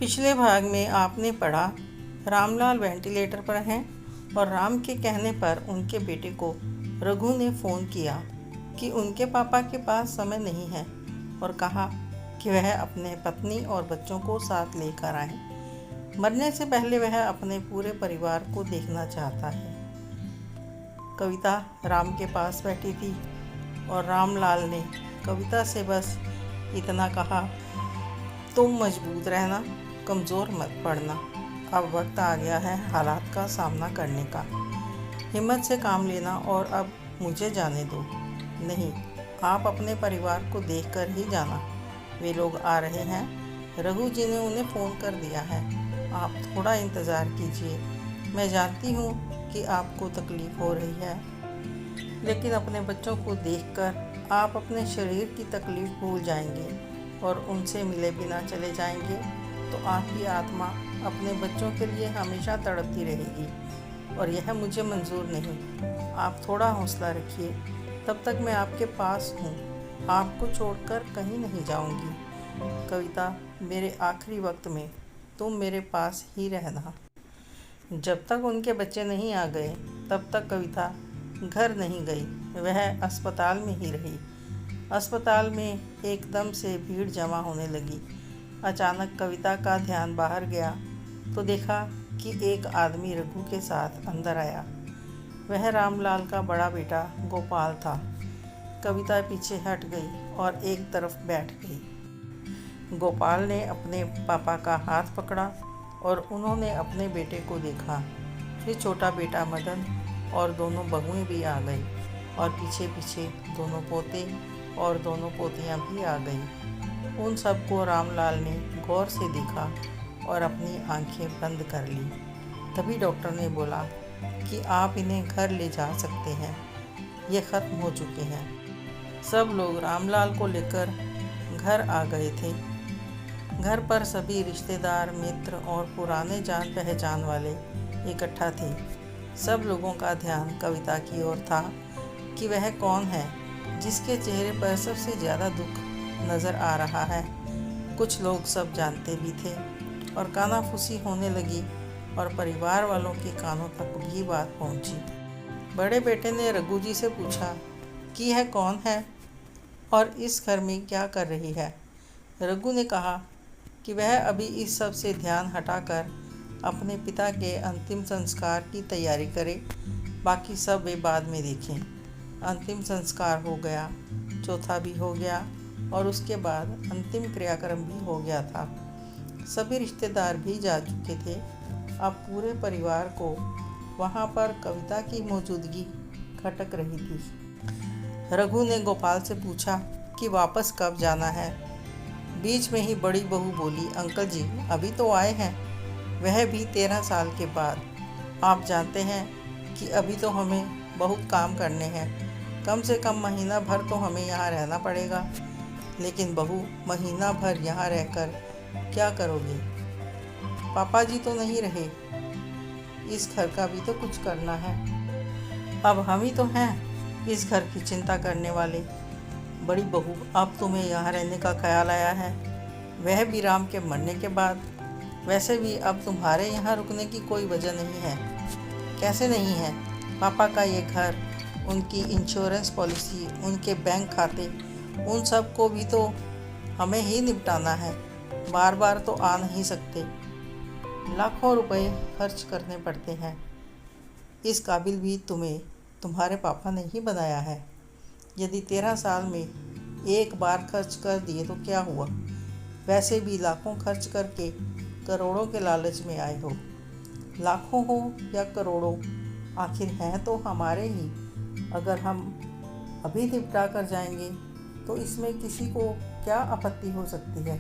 पिछले भाग में आपने पढ़ा, रामलाल वेंटिलेटर पर हैं और राम के कहने पर उनके बेटे को रघु ने फ़ोन किया कि उनके पापा के पास समय नहीं है और कहा कि वह अपने पत्नी और बच्चों को साथ लेकर आए। मरने से पहले वह अपने पूरे परिवार को देखना चाहता है। कविता राम के पास बैठी थी और रामलाल ने कविता से बस इतना कहा, तुम मजबूत रहना, कमज़ोर मत पड़ना। अब वक्त आ गया है हालात का सामना करने का। हिम्मत से काम लेना और अब मुझे जाने दो। नहीं, आप अपने परिवार को देखकर ही जाना। वे लोग आ रहे हैं। रघु जी ने उन्हें फ़ोन कर दिया है। आप थोड़ा इंतज़ार कीजिए। मैं जानती हूँ कि आपको तकलीफ़ हो रही है, लेकिन अपने बच्चों को देखकर आप अपने शरीर की तकलीफ़ भूल जाएंगे और उनसे मिले बिना चले जाएंगे तो आपकी आत्मा अपने बच्चों के लिए हमेशा तड़पती रहेगी और यह मुझे मंजूर नहीं। आप थोड़ा हौसला रखिए, तब तक मैं आपके पास हूँ। आपको छोड़कर कहीं नहीं जाऊँगी। कविता, मेरे आखिरी वक्त में तुम मेरे पास ही रहना। जब तक उनके बच्चे नहीं आ गए तब तक कविता घर नहीं गई। वह अस्पताल में ही रही। अस्पताल में एकदम से भीड़ जमा होने लगी। अचानक कविता का ध्यान बाहर गया तो देखा कि एक आदमी रघु के साथ अंदर आया। वह रामलाल का बड़ा बेटा गोपाल था। कविता पीछे हट गई और एक तरफ बैठ गई। गोपाल ने अपने पापा का हाथ पकड़ा और उन्होंने अपने बेटे को देखा। फिर छोटा बेटा मदन और दोनों बहुएं भी आ गई और पीछे पीछे दोनों पोते और दोनों पोतियां भी आ गई। उन सबको रामलाल ने गौर से देखा और अपनी आंखें बंद कर ली। तभी डॉक्टर ने बोला कि आप इन्हें घर ले जा सकते हैं, ये ख़त्म हो चुके हैं। सब लोग रामलाल को लेकर घर आ गए थे। घर पर सभी रिश्तेदार, मित्र और पुराने जान पहचान वाले इकट्ठा थे। सब लोगों का ध्यान कविता की ओर था कि वह कौन है जिसके चेहरे पर सबसे ज़्यादा दुख नज़र आ रहा है। कुछ लोग सब जानते भी थे और कानाफूसी होने लगी और परिवार वालों के कानों तक भी बात पहुंची। बड़े बेटे ने रघु जी से पूछा कि यह कौन है और इस घर में क्या कर रही है। रघु ने कहा कि वह अभी इस सब से ध्यान हटाकर अपने पिता के अंतिम संस्कार की तैयारी करे, बाकी सब वे बाद में देखें। अंतिम संस्कार हो गया, चौथा भी हो गया और उसके बाद अंतिम क्रियाक्रम भी हो गया था। सभी रिश्तेदार भी जा चुके थे। अब पूरे परिवार को वहाँ पर कविता की मौजूदगी खटक रही थी। रघु ने गोपाल से पूछा कि वापस कब जाना है। बीच में ही बड़ी बहू बोली, अंकल जी अभी तो आए हैं, वह भी 13 साल के बाद। आप जानते हैं कि अभी तो हमें बहुत काम करने हैं। कम से कम महीना भर तो हमें यहाँ रहना पड़ेगा। लेकिन बहू, महीना भर यहाँ रहकर क्या करोगे? पापा जी तो नहीं रहे, इस घर का भी तो कुछ करना है। अब हम ही तो हैं इस घर की चिंता करने वाले। बड़ी बहू, अब तुम्हें यहाँ रहने का ख्याल आया है, वह भी राम के मरने के बाद। वैसे भी अब तुम्हारे यहाँ रुकने की कोई वजह नहीं है। कैसे नहीं है? पापा का ये घर, उनकी इंश्योरेंस पॉलिसी, उनके बैंक खाते, उन सब को भी तो हमें ही निपटाना है। बार बार तो आ नहीं सकते। लाखों रुपए खर्च करने पड़ते हैं। इस काबिल भी तुम्हें तुम्हारे पापा ने ही बनाया है। यदि 13 साल में एक बार खर्च कर दिए तो क्या हुआ? वैसे भी लाखों खर्च करके करोड़ों के लालच में आए हो। लाखों हो या करोड़ों, आखिर हैं तो हमारे ही। अगर हम अभी निपटा कर जाएंगे तो इसमें किसी को क्या आपत्ति हो सकती है?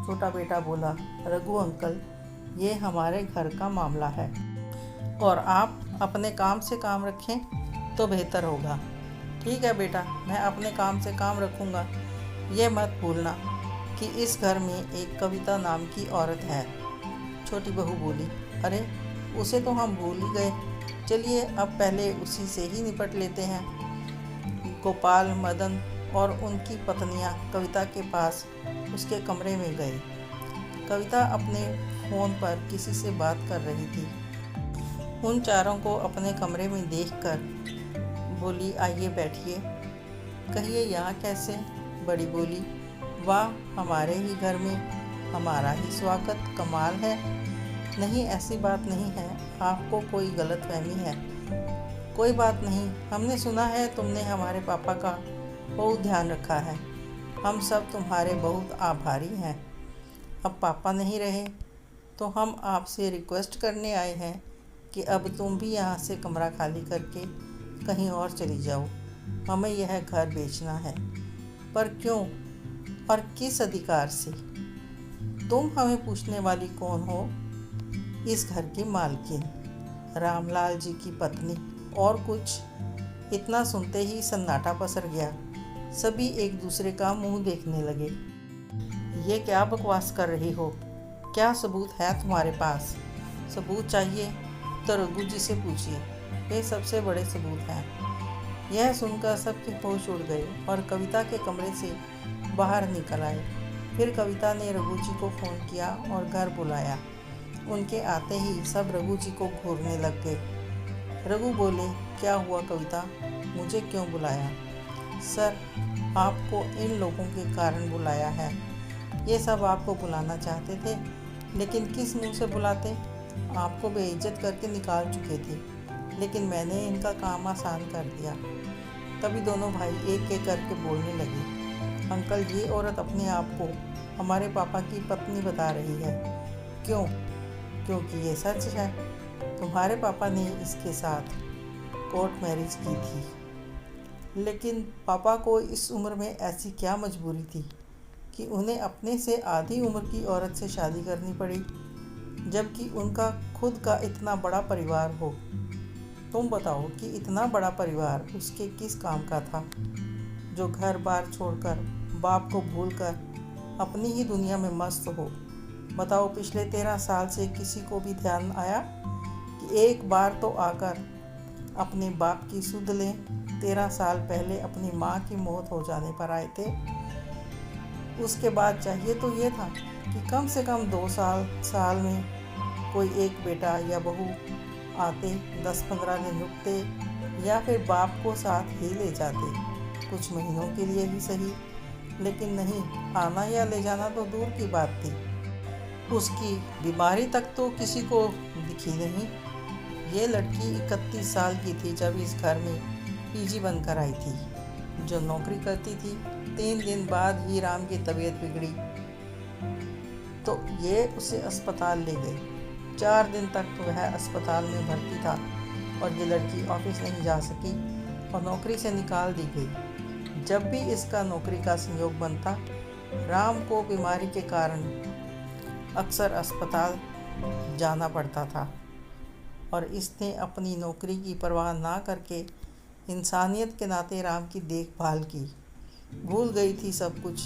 छोटा बेटा बोला, रघु अंकल, ये हमारे घर का मामला है और आप अपने काम से काम रखें तो बेहतर होगा। ठीक है बेटा, मैं अपने काम से काम रखूँगा। ये मत भूलना कि इस घर में एक कविता नाम की औरत है। छोटी बहू बोली, अरे उसे तो हम भूल ही गए। चलिए अब पहले उसी से ही निपट लेते हैं। गोपाल, मदन और उनकी पत्नियां कविता के पास उसके कमरे में गए। कविता अपने फ़ोन पर किसी से बात कर रही थी। उन चारों को अपने कमरे में देखकर बोली, आइए बैठिए। कहिए यहाँ कैसे? बड़ी बोली, वाह, हमारे ही घर में हमारा ही स्वागत, कमाल है। नहीं, ऐसी बात नहीं है, आपको कोई गलतफहमी है। कोई बात नहीं, हमने सुना है तुमने हमारे पापा का बहुत ध्यान रखा है। हम सब तुम्हारे बहुत आभारी हैं। अब पापा नहीं रहे तो हम आपसे रिक्वेस्ट करने आए हैं कि अब तुम भी यहाँ से कमरा खाली करके कहीं और चली जाओ। हमें यह घर बेचना है। पर क्यों और किस अधिकार से? तुम हमें पूछने वाली कौन हो? इस घर की मालकिन, रामलाल जी की पत्नी। और कुछ? इतना सुनते ही सन्नाटा पसर गया। सभी एक दूसरे का मुंह देखने लगे। ये क्या बकवास कर रही हो? क्या सबूत है तुम्हारे पास? सबूत चाहिए तो रघु जी से पूछिए, वे सबसे बड़े सबूत हैं। यह सुनकर सबके होश उड़ गए और कविता के कमरे से बाहर निकल आए। फिर कविता ने रघु जी को फ़ोन किया और घर बुलाया। उनके आते ही सब रघु जी को घूरने लग गए। रघु बोले, क्या हुआ कविता, मुझे क्यों बुलाया? सर, आपको इन लोगों के कारण बुलाया है। ये सब आपको बुलाना चाहते थे, लेकिन किस मुंह से बुलाते? आपको बेइज्जत करके निकाल चुके थे, लेकिन मैंने इनका काम आसान कर दिया। तभी दोनों भाई एक एक करके बोलने लगे, अंकल, ये औरत अपने आप को हमारे पापा की पत्नी बता रही है। क्यों? क्योंकि ये सच है। तुम्हारे पापा ने इसके साथ कोर्ट मैरिज की थी। लेकिन पापा को इस उम्र में ऐसी क्या मजबूरी थी कि उन्हें अपने से आधी उम्र की औरत से शादी करनी पड़ी, जबकि उनका खुद का इतना बड़ा परिवार हो। तुम बताओ कि इतना बड़ा परिवार उसके किस काम का था, जो घर बार छोड़कर, बाप को भूलकर अपनी ही दुनिया में मस्त हो। बताओ, पिछले 13 साल से किसी को भी ध्यान आया कि एक बार तो आकर अपने बाप की सुध लें? 13 साल पहले अपनी माँ की मौत हो जाने पर आए थे। उसके बाद चाहिए तो ये था कि कम से कम 2 साल में कोई एक बेटा या बहू आते, 10-15 दिन रुकते या फिर बाप को साथ ही ले जाते, कुछ महीनों के लिए ही सही। लेकिन नहीं, आना या ले जाना तो दूर की बात थी, उसकी बीमारी तक तो किसी को दिखी नहीं। ये लड़की 31 साल की थी जब इस घर में पीजी बनकर आई थी, जो नौकरी करती थी। 3 दिन बाद ही राम की तबीयत बिगड़ी तो ये उसे अस्पताल ले गए। 4 दिन तक तो वह अस्पताल में भर्ती था और ये लड़की ऑफिस नहीं जा सकी और नौकरी से निकाल दी गई। जब भी इसका नौकरी का संयोग बनता, राम को बीमारी के कारण अक्सर अस्पताल जाना पड़ता था और इसने अपनी नौकरी की परवाह ना करके इंसानियत के नाते राम की देखभाल की। भूल गई थी सब कुछ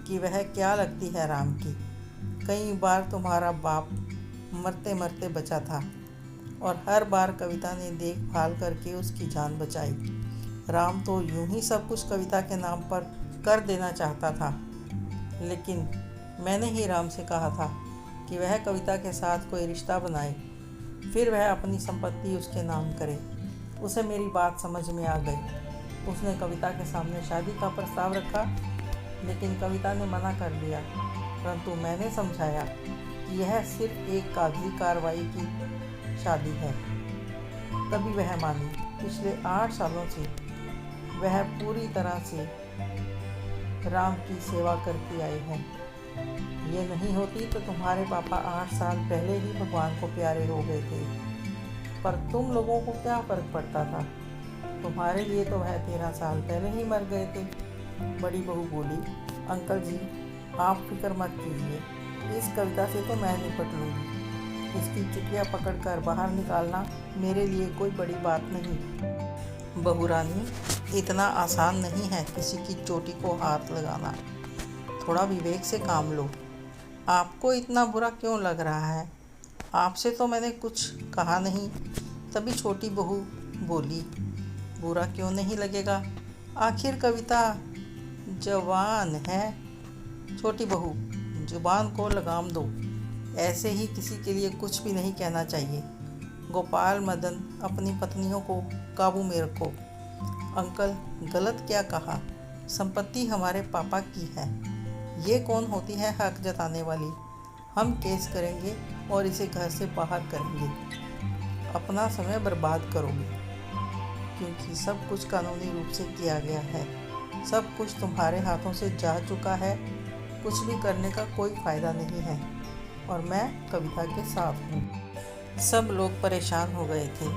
कि वह क्या लगती है राम की। कई बार तुम्हारा बाप मरते मरते बचा था और हर बार कविता ने देखभाल करके उसकी जान बचाई। राम तो यूं ही सब कुछ कविता के नाम पर कर देना चाहता था, लेकिन मैंने ही राम से कहा था कि वह कविता के साथ कोई रिश्ता बनाए, फिर वह अपनी संपत्ति उसके नाम करे। उसे मेरी बात समझ में आ गई। उसने कविता के सामने शादी का प्रस्ताव रखा, लेकिन कविता ने मना कर दिया। परंतु मैंने समझाया कि यह सिर्फ एक कागजी कार्रवाई की शादी है। तभी वह मानी। पिछले 8 सालों से वह पूरी तरह से राम की सेवा करती आई है। ये नहीं होती तो तुम्हारे पापा 8 साल पहले ही भगवान को प्यारे हो गए थे। पर तुम लोगों को क्या फ़र्क पड़ता था? तुम्हारे लिए तो वह 13 साल पहले ही मर गए थे। बड़ी बहू बोली, अंकल जी, आप फिक्र मत कीजिए, इस कविता से तो मैं निपट लूँगी। इसकी चुटिया पकड़कर बाहर निकालना मेरे लिए कोई बड़ी बात नहीं। बहू रानी, इतना आसान नहीं है किसी की चोटी को हाथ लगाना। थोड़ा विवेक से काम लो। आपको इतना बुरा क्यों लग रहा है? आपसे तो मैंने कुछ कहा नहीं। तभी छोटी बहू बोली, बुरा क्यों नहीं लगेगा? आखिर कविता जवान है। छोटी बहू, जुबान को लगाम दो, ऐसे ही किसी के लिए कुछ भी नहीं कहना चाहिए। गोपाल मदन, अपनी पत्नियों को काबू में रखो। अंकल, गलत क्या कहा? संपत्ति हमारे पापा की है। ये कौन होती है हक जताने वाली? हम केस करेंगे और इसे घर से बाहर करेंगे। अपना समय बर्बाद करोगे, क्योंकि सब कुछ कानूनी रूप से किया गया है। सब कुछ तुम्हारे हाथों से जा चुका है। कुछ भी करने का कोई फ़ायदा नहीं है और मैं कविता के साथ हूँ। सब लोग परेशान हो गए थे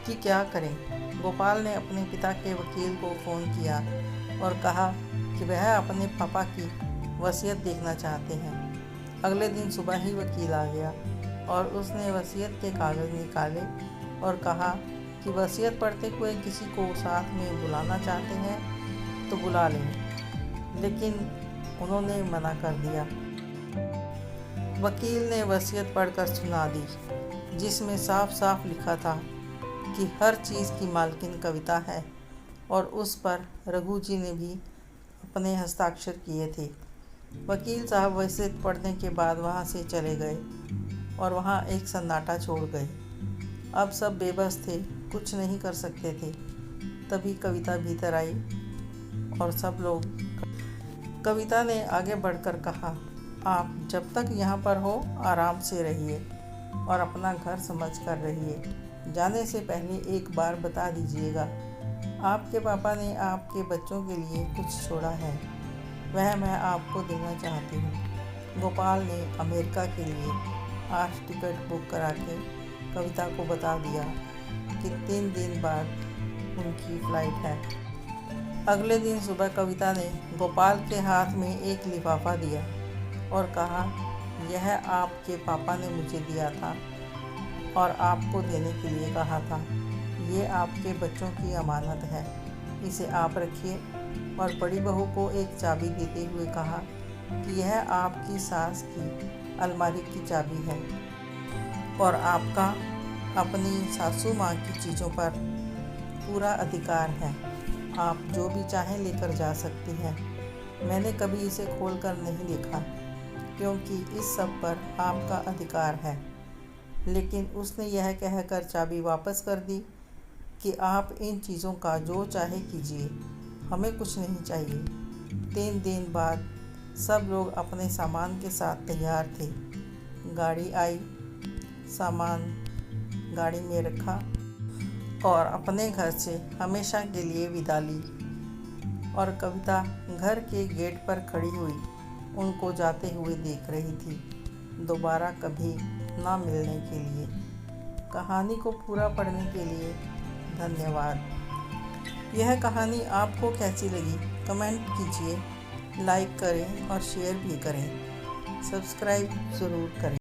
कि क्या करें। गोपाल ने अपने पिता के वकील को फ़ोन किया और कहा कि वह अपने पापा की वसीयत देखना चाहते हैं। अगले दिन सुबह ही वकील आ गया और उसने वसीयत के कागज़ निकाले और कहा कि वसीयत पढ़ते हुए किसी को साथ में बुलाना चाहते हैं तो बुला लें, लेकिन उन्होंने मना कर दिया। वकील ने वसीयत पढ़कर सुना दी, जिसमें साफ साफ लिखा था कि हर चीज़ की मालकिन कविता है और उस पर रघु जी ने भी अपने हस्ताक्षर किए थे। वकील साहब वसीयत पढ़ने के बाद वहाँ से चले गए और वहाँ एक सन्नाटा छोड़ गए। अब सब बेबस थे, कुछ नहीं कर सकते थे। तभी कविता भीतर आई और सब लोग। कविता ने आगे बढ़कर कहा, आप जब तक यहाँ पर हो आराम से रहिए और अपना घर समझ कर रहिए। जाने से पहले एक बार बता दीजिएगा, आपके पापा ने आपके बच्चों के लिए कुछ छोड़ा है, वह मैं आपको देना चाहती हूँ। गोपाल ने अमेरिका के लिए 8 टिकट बुक करा के कविता को बता दिया कि 3 दिन बाद उनकी फ़्लाइट है। अगले दिन सुबह कविता ने गोपाल के हाथ में एक लिफाफा दिया और कहा, यह आपके पापा ने मुझे दिया था और आपको देने के लिए कहा था। ये आपके बच्चों की अमानत है, इसे आप रखिए। और बड़ी बहू को एक चाबी देते हुए कहा कि यह आपकी सास की अलमारी की चाबी है और आपका अपनी सासू माँ की चीज़ों पर पूरा अधिकार है। आप जो भी चाहें लेकर जा सकती हैं। मैंने कभी इसे खोलकर नहीं देखा, क्योंकि इस सब पर आपका अधिकार है। लेकिन उसने यह कहकर चाबी वापस कर दी कि आप इन चीज़ों का जो चाहे कीजिए, हमें कुछ नहीं चाहिए। 3 दिन बाद सब लोग अपने सामान के साथ तैयार थे। गाड़ी आई, सामान गाड़ी में रखा और अपने घर से हमेशा के लिए विदा ली। और कविता घर के गेट पर खड़ी हुई उनको जाते हुए देख रही थी, दोबारा कभी ना मिलने के लिए। कहानी को पूरा पढ़ने के लिए धन्यवाद। यह कहानी आपको कैसी लगी कमेंट कीजिए, लाइक करें और शेयर भी करें, सब्सक्राइब ज़रूर करें।